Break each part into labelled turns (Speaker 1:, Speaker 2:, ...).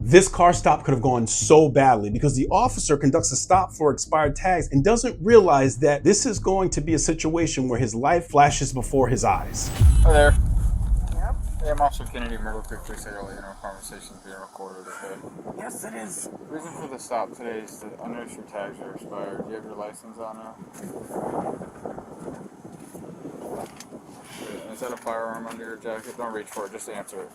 Speaker 1: This car stop could have gone so badly because the officer conducts a stop for expired tags and doesn't realize that this is going to be a situation where his life flashes before his eyes.
Speaker 2: Hi there.
Speaker 3: Yep.
Speaker 2: Hey, I'm Officer Kennedy, Myrtle Creek Police. I gotta let you know conversation's being recorded, okay?
Speaker 3: Yes, it is.
Speaker 2: The reason for the stop today is that unregistered tags are expired. Do you have your license on now? Okay. Is that a firearm under your jacket? Don't reach for it, just answer it.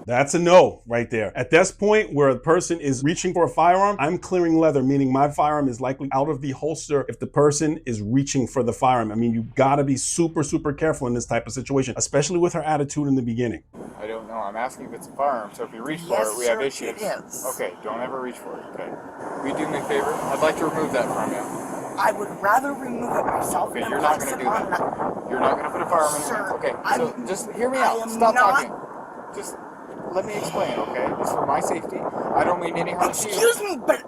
Speaker 1: That's a no right there. At this point where a person is reaching for a firearm, I'm clearing leather, meaning my firearm is likely out of the holster if the person is reaching for the firearm. I mean, you gotta be super, super careful in this type of situation, especially with her attitude in the beginning.
Speaker 2: I don't know. I'm asking if it's a firearm, so if you reach for
Speaker 3: Yes,
Speaker 2: it, we have
Speaker 3: sir,
Speaker 2: issues.
Speaker 3: it is.
Speaker 2: Okay, don't ever reach for it, okay? Will you do me a favor? I'd like to remove that from you.
Speaker 3: I would rather remove it myself
Speaker 2: Okay,
Speaker 3: and
Speaker 2: you're not
Speaker 3: place
Speaker 2: going to
Speaker 3: it
Speaker 2: do
Speaker 3: on
Speaker 2: that. You're not going to put a firearm in your
Speaker 3: Sir,
Speaker 2: hand. Okay, so just hear me
Speaker 3: I
Speaker 2: out.
Speaker 3: am
Speaker 2: Stop
Speaker 3: not-
Speaker 2: talking. Just let me explain, okay? It's for my safety. I don't mean any harm to you.
Speaker 3: Excuse me, but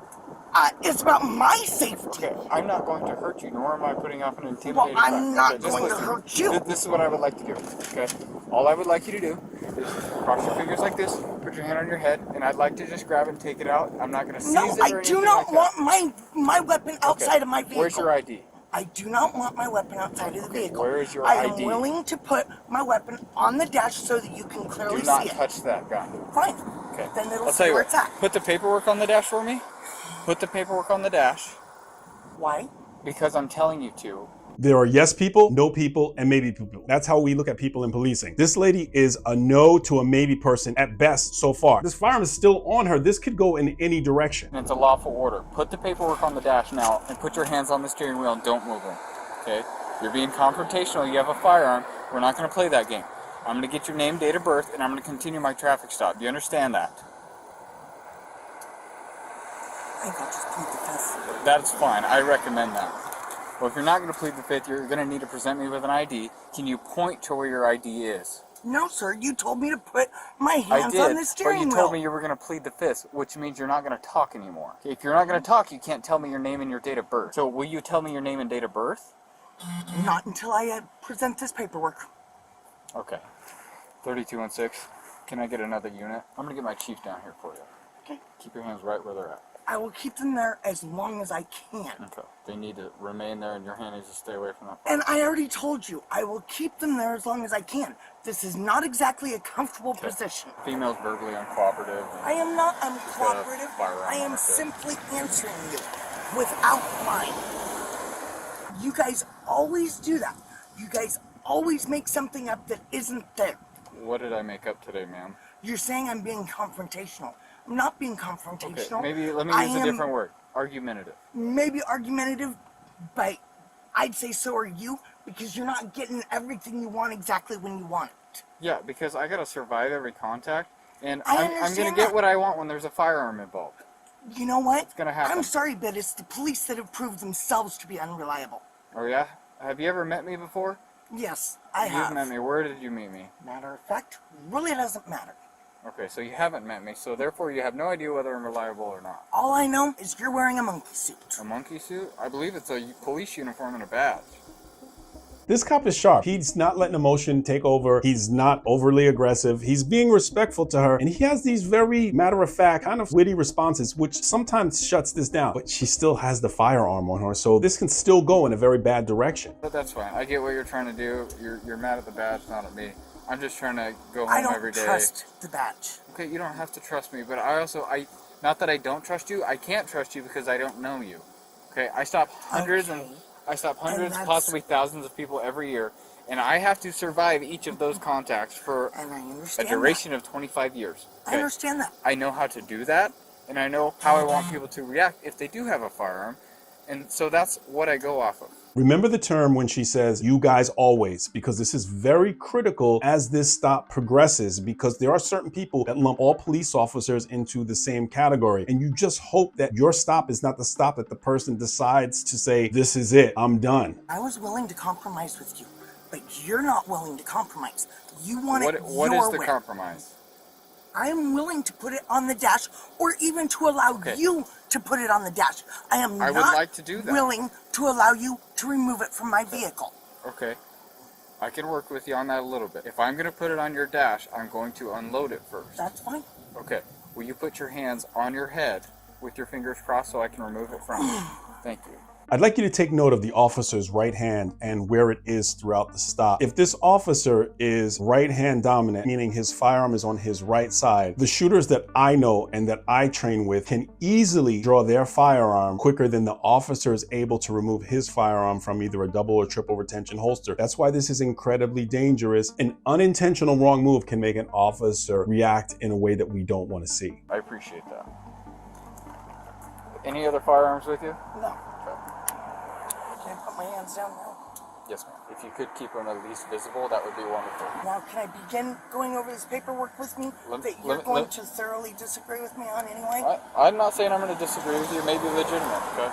Speaker 3: it's about my safety.
Speaker 2: Okay, I'm not going to hurt you, nor am I putting off an intimidating
Speaker 3: Well, I'm
Speaker 2: factor.
Speaker 3: not
Speaker 2: Okay, just
Speaker 3: going to
Speaker 2: listen.
Speaker 3: hurt you.
Speaker 2: This is what I would like to do, okay? All I would like you to do is cross your fingers like this, put your hand on your head, and I'd like to just grab it and take it out. I'm not going to seize
Speaker 3: No,
Speaker 2: it or
Speaker 3: I
Speaker 2: anything
Speaker 3: do not
Speaker 2: like that.
Speaker 3: want my weapon outside of my vehicle.
Speaker 2: Where's your ID?
Speaker 3: I do not want my weapon outside of the vehicle.
Speaker 2: Where is your
Speaker 3: I
Speaker 2: ID?
Speaker 3: am willing to put my weapon on the dash so that you can clearly
Speaker 2: Do not
Speaker 3: see it.
Speaker 2: touch that gun.
Speaker 3: Fine.
Speaker 2: Okay.
Speaker 3: Then it'll
Speaker 2: I'll
Speaker 3: see
Speaker 2: tell you
Speaker 3: where
Speaker 2: what.
Speaker 3: it's at.
Speaker 2: Put the paperwork on the dash for me. Put the paperwork on the dash.
Speaker 3: Why?
Speaker 2: Because I'm telling you to.
Speaker 1: There are yes people, no people, and maybe people. That's how we look at people in policing. This lady is a no to a maybe person at best so far. This firearm is still on her. This could go in any direction.
Speaker 2: And it's a lawful order. Put the paperwork on the dash now and put your hands on the steering wheel and don't move them. Okay? You're being confrontational. You have a firearm. We're not going to play that game. I'm going to get your name, date of birth, and I'm going to continue my traffic stop. Do you understand that?
Speaker 3: I think I'll just plead the fifth.
Speaker 2: That's fine. I recommend that. Well, if you're not going to plead the fifth, you're going to need to present me with an ID. Can you point to where your ID is?
Speaker 3: No, sir. You told me to put my
Speaker 2: I
Speaker 3: hands
Speaker 2: did,
Speaker 3: on the
Speaker 2: but
Speaker 3: steering
Speaker 2: you
Speaker 3: wheel.
Speaker 2: told me you were going to plead the fifth, which means you're not going to talk anymore. If you're not going to talk, you can't tell me your name and your date of birth. So will you tell me your name and date of birth?
Speaker 3: Not until I present this paperwork.
Speaker 2: Okay. 3216. Can I get another unit? I'm going to get my chief down here for you.
Speaker 3: Okay.
Speaker 2: Keep your hands right where they're at.
Speaker 3: I will keep them there as long as I can.
Speaker 2: Okay. They need to remain there and your hand needs to stay away from that.
Speaker 3: And I already told you, I will keep them there as long as I can. This is not exactly a comfortable position.
Speaker 2: Female's verbally uncooperative.
Speaker 3: I am not uncooperative.
Speaker 2: firearm
Speaker 3: I
Speaker 2: on
Speaker 3: am
Speaker 2: her hip.
Speaker 3: simply answering you without lying. You guys always do that. You guys always make something up that isn't there.
Speaker 2: What did I make up today, ma'am?
Speaker 3: You're saying I'm being confrontational. I'm not being
Speaker 2: Okay,
Speaker 3: confrontational.
Speaker 2: maybe let me
Speaker 3: I
Speaker 2: use a
Speaker 3: am
Speaker 2: different word. Argumentative.
Speaker 3: Maybe argumentative, but I'd say so are you, because you're not getting everything you want exactly when you want it.
Speaker 2: Yeah, because I gotta survive every contact, and
Speaker 3: I
Speaker 2: I'm gonna
Speaker 3: understand
Speaker 2: get
Speaker 3: that.
Speaker 2: what I want when there's a firearm involved.
Speaker 3: You know what?
Speaker 2: It's gonna happen.
Speaker 3: I'm sorry, but it's the police that have proved themselves to be unreliable.
Speaker 2: Oh yeah? Have you ever met me before?
Speaker 3: Yes, I
Speaker 2: You've
Speaker 3: have.
Speaker 2: met me. Where did you meet me?
Speaker 3: Matter of fact, really doesn't matter.
Speaker 2: Okay, so you haven't met me, so therefore you have no idea whether I'm reliable or not.
Speaker 3: All I know is you're wearing a monkey suit.
Speaker 2: A monkey suit? I believe it's a police uniform and a badge.
Speaker 1: This cop is sharp. He's not letting emotion take over. He's not overly aggressive. He's being respectful to her. And he has these very matter-of-fact, kind of witty responses, which sometimes shuts this down. But she still has the firearm on her, so this can still go in a very bad direction.
Speaker 2: But that's fine. I get what you're trying to do. You're mad at the badge, not at me. I'm just trying to go
Speaker 3: I
Speaker 2: home every
Speaker 3: don't
Speaker 2: day.
Speaker 3: trust the badge.
Speaker 2: Okay, you don't have to trust me, but not that I don't trust you, I can't trust you because I don't know you. Okay, I stop hundreds
Speaker 3: Okay. that's-
Speaker 2: possibly thousands of people every year, and I have to survive each of those contacts for
Speaker 3: And I
Speaker 2: a
Speaker 3: understand
Speaker 2: duration of 25 years.
Speaker 3: that. I
Speaker 2: Okay?
Speaker 3: understand that.
Speaker 2: I know how to do that, and I know how I want people to react if they do have a firearm, and so that's what I go off of.
Speaker 1: Remember the term when she says, you guys always, because this is very critical as this stop progresses, because there are certain people that lump all police officers into the same category. And you just hope that your stop is not the stop that the person decides to say, this is it, I'm done.
Speaker 3: I was willing to compromise with you, but you're not willing to compromise. You want it
Speaker 2: What
Speaker 3: your
Speaker 2: is the
Speaker 3: way.
Speaker 2: compromise?
Speaker 3: I am willing to put it on the dash, or even to allow
Speaker 2: Okay.
Speaker 3: you to put it on the dash. I
Speaker 2: I would
Speaker 3: not
Speaker 2: like to do that.
Speaker 3: willing to allow you to remove it from my vehicle.
Speaker 2: Okay. I can work with you on that a little bit. If I'm going to put it on your dash, I'm going to unload it first.
Speaker 3: That's fine.
Speaker 2: Okay. will you put your hands on your head with your fingers crossed so I can remove it from you? Thank you.
Speaker 1: I'd like you to take note of the officer's right hand and where it is throughout the stop. If this officer is right hand dominant, meaning his firearm is on his right side, the shooters that I know and that I train with can easily draw their firearm quicker than the officer is able to remove his firearm from either a double or triple retention holster. That's why this is incredibly dangerous. An unintentional wrong move can make an officer react in a way that we don't want to see.
Speaker 2: I appreciate that. Any other firearms with you?
Speaker 3: No. Can I put my hands down now?
Speaker 2: Yes, ma'am. If you could keep them at least visible, that would be wonderful.
Speaker 3: Now, can I begin going over this paperwork with me that you're going to thoroughly disagree with me on anyway?
Speaker 2: I'm not saying I'm going to disagree with you. It may be legitimate, okay?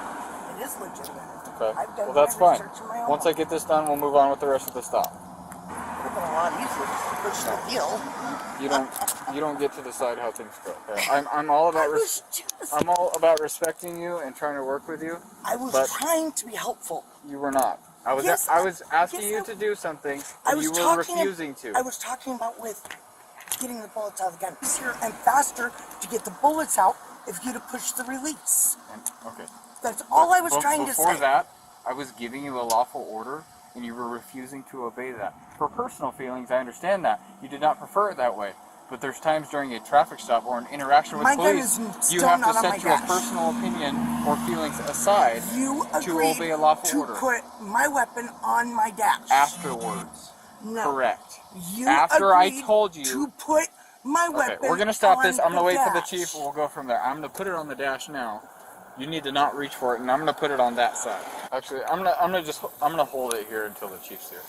Speaker 3: It is legitimate.
Speaker 2: Okay.
Speaker 3: I've done
Speaker 2: Well, that's
Speaker 3: my
Speaker 2: fine.
Speaker 3: research in my own
Speaker 2: Once I get this done, we'll move on with the rest of the stop.
Speaker 3: It would have been a lot easier just to push the deal.
Speaker 2: You don't get to decide how things go. Okay? I'm all about respecting you and trying to work with you.
Speaker 3: I was trying to be helpful.
Speaker 2: You were not. I was asking you to do something, and you were refusing to.
Speaker 3: I was talking about with getting the bullets out of the gun. It's easier and faster to get the bullets out if you to push the release.
Speaker 2: Okay.
Speaker 3: That's all I was trying to say.
Speaker 2: Before that, I was giving you a lawful order, and you were refusing to obey that. For personal feelings, I understand that. You did not prefer it that way. But there's times during a traffic stop or an interaction with police, you have to set your personal opinion or feelings aside to obey a lawful order.
Speaker 3: You agreed to put my weapon on my dash.
Speaker 2: Afterwards.
Speaker 3: No.
Speaker 2: Correct.
Speaker 3: You
Speaker 2: After I
Speaker 3: agreed
Speaker 2: told you
Speaker 3: to put my weapon.
Speaker 2: Okay, we're gonna stop this. I'm gonna wait for the
Speaker 3: dash.
Speaker 2: chief. We'll go from there. I'm gonna put it on the dash now. You need to not reach for it, and I'm gonna put it on that side. Actually, I'm gonna hold it here until the chief's here.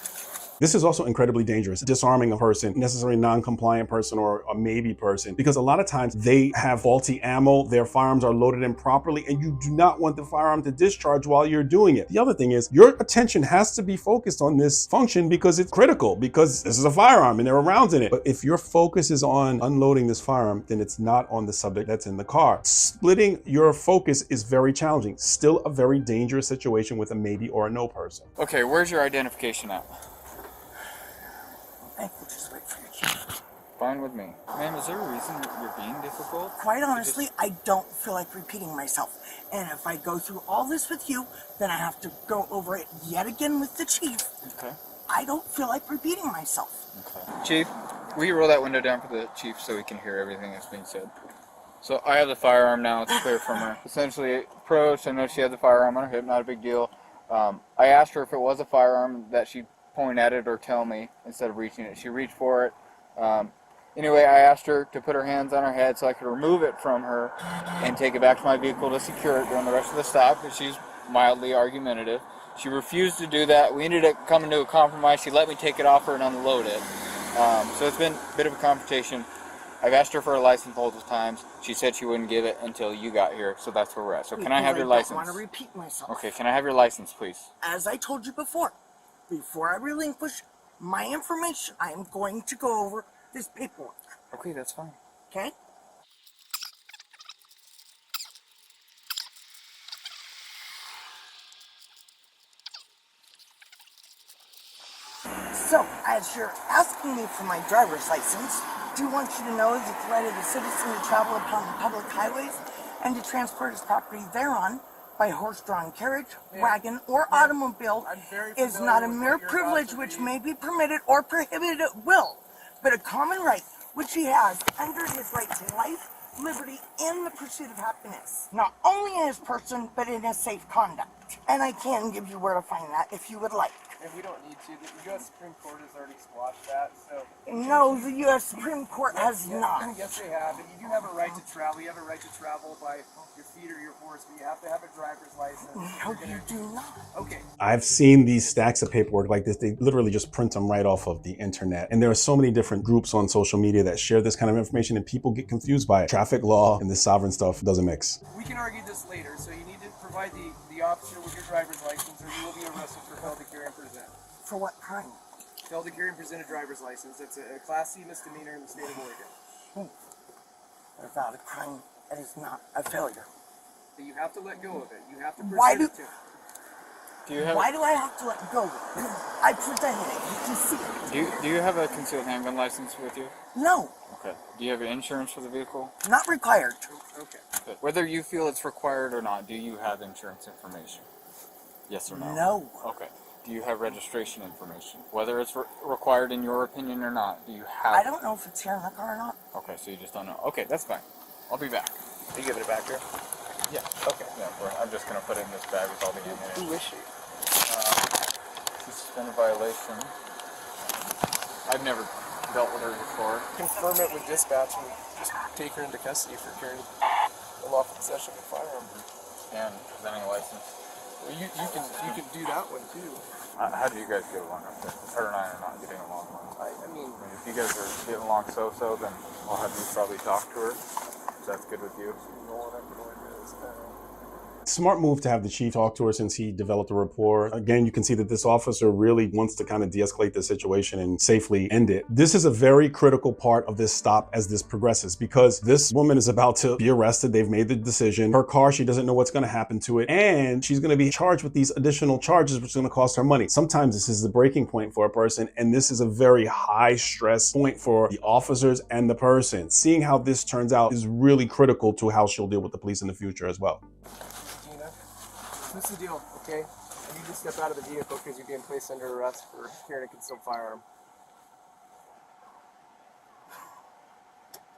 Speaker 1: This is also incredibly dangerous, disarming a person, necessarily non-compliant person or a maybe person, because a lot of times they have faulty ammo, their firearms are loaded improperly, and you do not want the firearm to discharge while you're doing it. The other thing is your attention has to be focused on this function because it's critical, because this is a firearm and there are rounds in it. But if your focus is on unloading this firearm, then it's not on the subject that's in the car. Splitting your focus is very challenging. Still a very dangerous situation with a maybe or a no person.
Speaker 2: Okay, where's your identification at?
Speaker 3: I will just wait for your chief.
Speaker 2: Fine with me. Ma'am, is there a reason you're being difficult?
Speaker 3: Quite honestly, I don't feel like repeating myself. And if I go through all this with you, then I have to go over it yet again with the chief.
Speaker 2: Okay.
Speaker 3: I don't feel like repeating myself.
Speaker 2: Okay. Chief, will you roll that window down for the chief so we can hear everything that's being said? So I have the firearm now. It's clear from her. Essentially, approached. I know she had the firearm on her hip. Not a big deal. I asked her if it was a firearm that she point at it or tell me instead of reaching it. She reached for it. Anyway, I asked her to put her hands on her head so I could remove it from her and take it back to my vehicle to secure it during the rest of the stop because she's mildly argumentative. She refused to do that. We ended up coming to a compromise. She let me take it off her and unload it. So it's been a bit of a confrontation. I've asked her for a license multiple times. She said she wouldn't give it until you got here, so that's where we're at. So can I have your license?
Speaker 3: I don't want to repeat myself.
Speaker 2: Okay, can I have your license, please?
Speaker 3: As I told you before I relinquish my information, I am going to go over this paperwork.
Speaker 2: Okay, that's fine.
Speaker 3: Okay? So, as you're asking me for my driver's license, I do want you to know that the right of the citizen to travel upon the public highways and to transport his property thereon by horse-drawn carriage, wagon, or automobile is not a mere privilege which may be permitted or prohibited at will, but a common right which he has under his right to life, liberty, and the pursuit of happiness, not only in his person, but in his safe conduct. And I can give you where to find that if you would like.
Speaker 4: And we don't need to. The U.S. Supreme Court has already squashed that, so...
Speaker 3: No, the U.S. Supreme Court has not.
Speaker 4: Yes, they have. And you do have a right to travel. You have a right to travel by your feet or your horse, but you have to have a driver's license.
Speaker 3: No, you do not.
Speaker 4: Okay.
Speaker 1: I've seen these stacks of paperwork like this. They literally just print them right off of the internet. And there are so many different groups on social media that share this kind of information and people get confused by it. Traffic law and this sovereign stuff doesn't mix.
Speaker 4: We can argue this later, so you need to provide the officer with your driver's license or you will be arrested for failure to carry and present.
Speaker 3: For what crime?
Speaker 4: Failure to carry and present a driver's license. That's a Class C misdemeanor in the state of Oregon.
Speaker 3: Without a crime, it is not a failure.
Speaker 4: But you have to let go of it. You have to
Speaker 3: Why
Speaker 4: present it to
Speaker 2: Do you have?
Speaker 3: Why do I have to let go? I presented it. You can see it.
Speaker 2: Do you have a concealed handgun license with you?
Speaker 3: No,
Speaker 2: Okay. Do you have insurance for the vehicle?
Speaker 3: not required.
Speaker 2: Okay. Good. Whether you feel it's required or not, do you have insurance information? Yes or no?
Speaker 3: No.
Speaker 2: Okay. Do you have registration information? Whether it's required in your opinion or not, do you have?
Speaker 3: I don't know if it's here in the car or not.
Speaker 2: Okay, so you just don't know. Okay, that's fine. I'll be back.
Speaker 4: You give it back here.
Speaker 2: Yeah. Okay. Yeah, I'm just gonna put it in this bag with all the ammunition.
Speaker 4: Who is she?
Speaker 2: Suspended violation. I've never dealt with her before.
Speaker 4: Confirm it with dispatch and just take her into custody for carrying unlawful possession of a firearm.
Speaker 2: And presenting a license.
Speaker 4: Well, you can do that one too.
Speaker 2: How do you guys get along up there? Her and I are not getting along.
Speaker 4: I mean,
Speaker 2: If you guys are getting along so-so, then I'll have you probably talk to her. If that's good with you.
Speaker 4: you know what I'm going to is
Speaker 1: Smart move to have the chief talk to her since he developed a rapport. Again, you can see that this officer really wants to kind of de-escalate the situation and safely end it. This is a very critical part of this stop as this progresses because this woman is about to be arrested. They've made the decision. Her car, she doesn't know what's going to happen to it. And she's going to be charged with these additional charges, which is going to cost her money. Sometimes this is the breaking point for a person. And this is a very high stress point for the officers and the person. Seeing how this turns out is really critical to how she'll deal with the police in the future as well.
Speaker 4: What's the deal, okay? You need to step out of the vehicle because you're being placed under arrest for carrying a concealed firearm.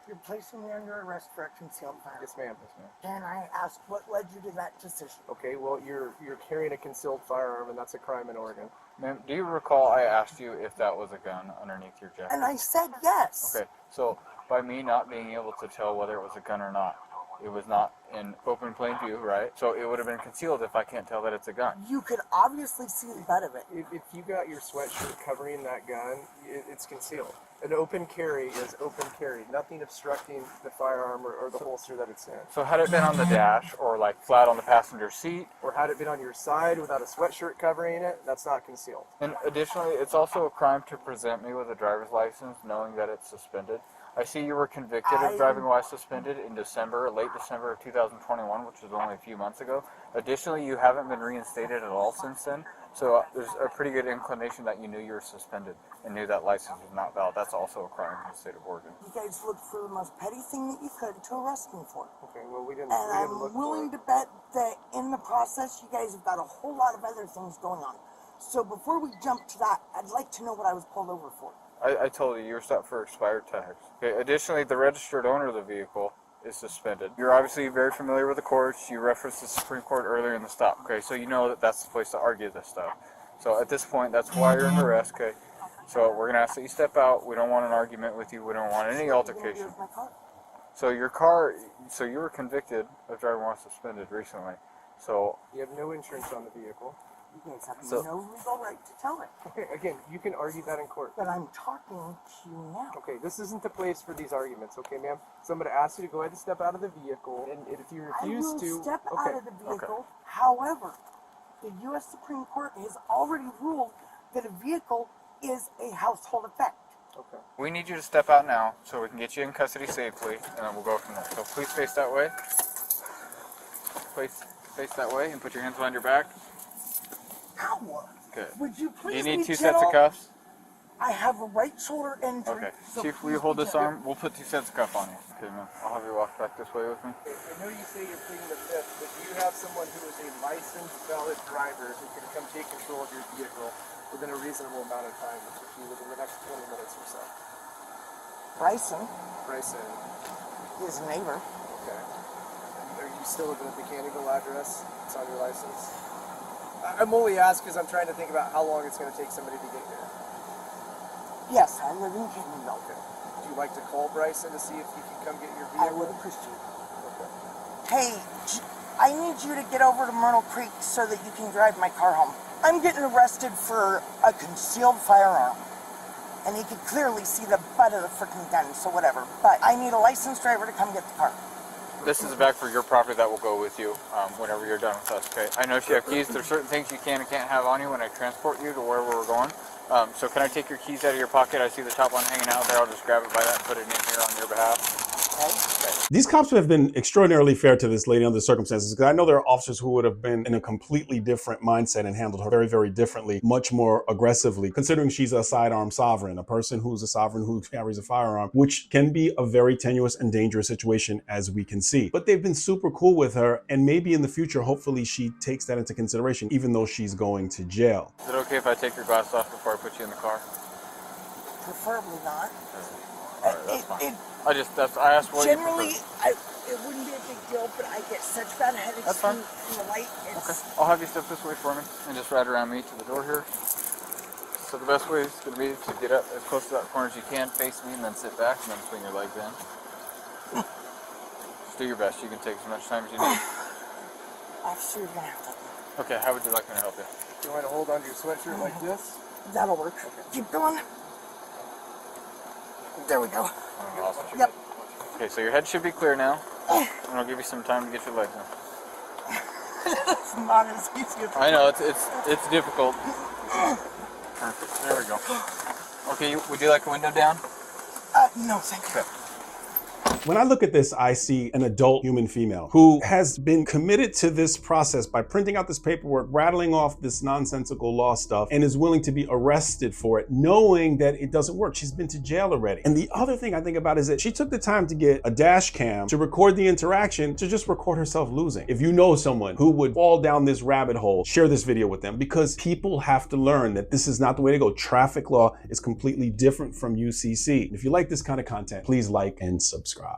Speaker 3: You're placing me under arrest for a concealed firearm.
Speaker 4: Yes, ma'am.
Speaker 3: Can I ask what led you to that decision?
Speaker 4: Okay, well, you're carrying a concealed firearm, and that's a crime in Oregon.
Speaker 2: Ma'am, do you recall I asked you if that was a gun underneath your jacket?
Speaker 3: And I said yes.
Speaker 2: Okay, so by me not being able to tell whether it was a gun or not, it was not in open plain view, right? So it would have been concealed if I can't tell that it's a gun.
Speaker 3: You could obviously see the butt of it.
Speaker 4: If you got your sweatshirt covering that gun, it's concealed. An open carry is open carry, nothing obstructing the firearm or the holster that it's in.
Speaker 2: So had it been on the dash or like flat on the passenger seat,
Speaker 4: Or had it been on your side without a sweatshirt covering it, that's not concealed.
Speaker 2: and additionally, it's also a crime to present me with a driver's license knowing that it's suspended. I see you were convicted of driving while suspended in late December of 2021, which was only a few months ago. Additionally, you haven't been reinstated at all since then, so there's a pretty good inclination that you knew you were suspended and knew that license was not valid. That's also a crime in the state of Oregon.
Speaker 3: You guys looked for the most petty thing that you could to arrest me for.
Speaker 4: Okay, well, we didn't
Speaker 3: And
Speaker 4: look
Speaker 3: I'm willing to bet that in the process, you guys have got a whole lot of other things going on. So before we jump to that, I'd like to know what I was pulled over for.
Speaker 2: I told you were stopped for expired tags. Okay. Additionally, the registered owner of the vehicle is suspended. You're obviously very familiar with the courts. You referenced the Supreme Court earlier in the stop. Okay, so you know that that's the place to argue this stuff. So at this point, that's why you're under arrest. Okay. So we're gonna ask that you step out. We don't want an argument with you. We don't want any altercation.
Speaker 3: Here's my car.
Speaker 2: So your car. So you were convicted of driving while suspended recently. So
Speaker 4: You have no insurance on the vehicle.
Speaker 3: You guys have
Speaker 2: So-
Speaker 3: no legal right to tell it.
Speaker 4: Okay, again, you can argue that in court.
Speaker 3: But I'm talking to you now.
Speaker 4: Okay, this isn't the place for these arguments, okay, ma'am? So I'm going to ask you to go ahead and step out of the vehicle, and if you refuse
Speaker 3: I will
Speaker 4: to...
Speaker 3: step
Speaker 4: okay.
Speaker 3: out of the vehicle. However, the U.S. Supreme Court has already ruled that a vehicle is a household effect.
Speaker 4: Okay.
Speaker 2: we need you to step out now so we can get you in custody safely, and then we'll go from there. So please face that way. Please face that way and put your hands behind your back.
Speaker 3: Ow!
Speaker 2: Good.
Speaker 3: Would you
Speaker 2: Do
Speaker 3: please
Speaker 2: you need
Speaker 3: be
Speaker 2: two sets
Speaker 3: gentle?
Speaker 2: of cuffs?
Speaker 3: I have a right shoulder injury.
Speaker 2: Okay.
Speaker 3: so
Speaker 2: Chief, will
Speaker 3: please
Speaker 2: you hold
Speaker 3: be
Speaker 2: this
Speaker 3: gentle.
Speaker 2: arm? We'll put two sets of cuffs on you. Okay, man. I'll have you walk back this way with me.
Speaker 4: I know you say you're pleading the fifth, but do you have someone who is a licensed, valid driver who can come take control of your vehicle within a reasonable amount of time, which would be within the next 20 minutes or so?
Speaker 3: Bryson,
Speaker 4: Bryson,
Speaker 3: his neighbor.
Speaker 4: okay. Are you still at the mechanical address? It's on your license? I'm only asking because I'm trying to think about how long it's going to take somebody to get here.
Speaker 3: Yes, I live in Kentonville.
Speaker 4: Okay. Would you like to call Bryson to see if he can come get your
Speaker 3: I
Speaker 4: vehicle?
Speaker 3: would appreciate it.
Speaker 4: Okay.
Speaker 3: Hey, I need you to get over to Myrtle Creek so that you can drive my car home. I'm getting arrested for a concealed firearm. And he could clearly see the butt of the freaking gun, so whatever. But I need a licensed driver to come get the car.
Speaker 2: This is a bag for your property that will go with you whenever you're done with us, okay? I know you have keys. There's certain things you can and can't have on you when I transport you to wherever we're going. So can I take your keys out of your pocket? I see the top one hanging out there. I'll just grab it by that and put it in here on your behalf.
Speaker 3: Okay?
Speaker 1: These cops have been extraordinarily fair to this lady under the circumstances, because I know there are officers who would have been in a completely different mindset and handled her very, very differently, much more aggressively, considering she's a sidearm sovereign, a person who's a sovereign who carries a firearm, which can be a very tenuous and dangerous situation, as we can see. But they've been super cool with her, and maybe in the future, hopefully she takes that into consideration, even though she's going to jail.
Speaker 2: Is it okay if I take your glasses off before I put you in the car?
Speaker 3: Preferably not.
Speaker 2: All right, that's fine.
Speaker 3: It,
Speaker 2: I asked what
Speaker 3: generally,
Speaker 2: you prefer.
Speaker 3: it wouldn't be a big deal, but I get such bad headaches
Speaker 2: That's fine.
Speaker 3: from the light.
Speaker 2: Okay, I'll have you step this way for me and just ride around me to the door here. So the best way is going to be to get up as close to that corner as you can, face me, and then sit back, and then swing your legs in. Just do your best. You can take as much time as you need.
Speaker 3: Officer, you're gonna have to help me.
Speaker 2: Okay, how would you like me to help you?
Speaker 4: Do you want to hold onto your sweatshirt like this?
Speaker 3: That'll work. Keep going. There we go.
Speaker 2: Awesome.
Speaker 3: Yep.
Speaker 2: Okay, so your head should be clear now, and I'll give you some time to get your legs in.
Speaker 3: It's not as easy as
Speaker 2: I know it's difficult. Perfect. There we go. Okay, would you like a window down?
Speaker 3: no, thank you.
Speaker 2: Okay.
Speaker 1: When I look at this, I see an adult human female who has been committed to this process by printing out this paperwork, rattling off this nonsensical law stuff, and is willing to be arrested for it, knowing that it doesn't work. She's been to jail already. And the other thing I think about is that she took the time to get a dash cam to record the interaction, to just record herself losing. If you know someone who would fall down this rabbit hole, share this video with them, because people have to learn that this is not the way to go. Traffic law is completely different from UCC. If you like this kind of content, please like and subscribe.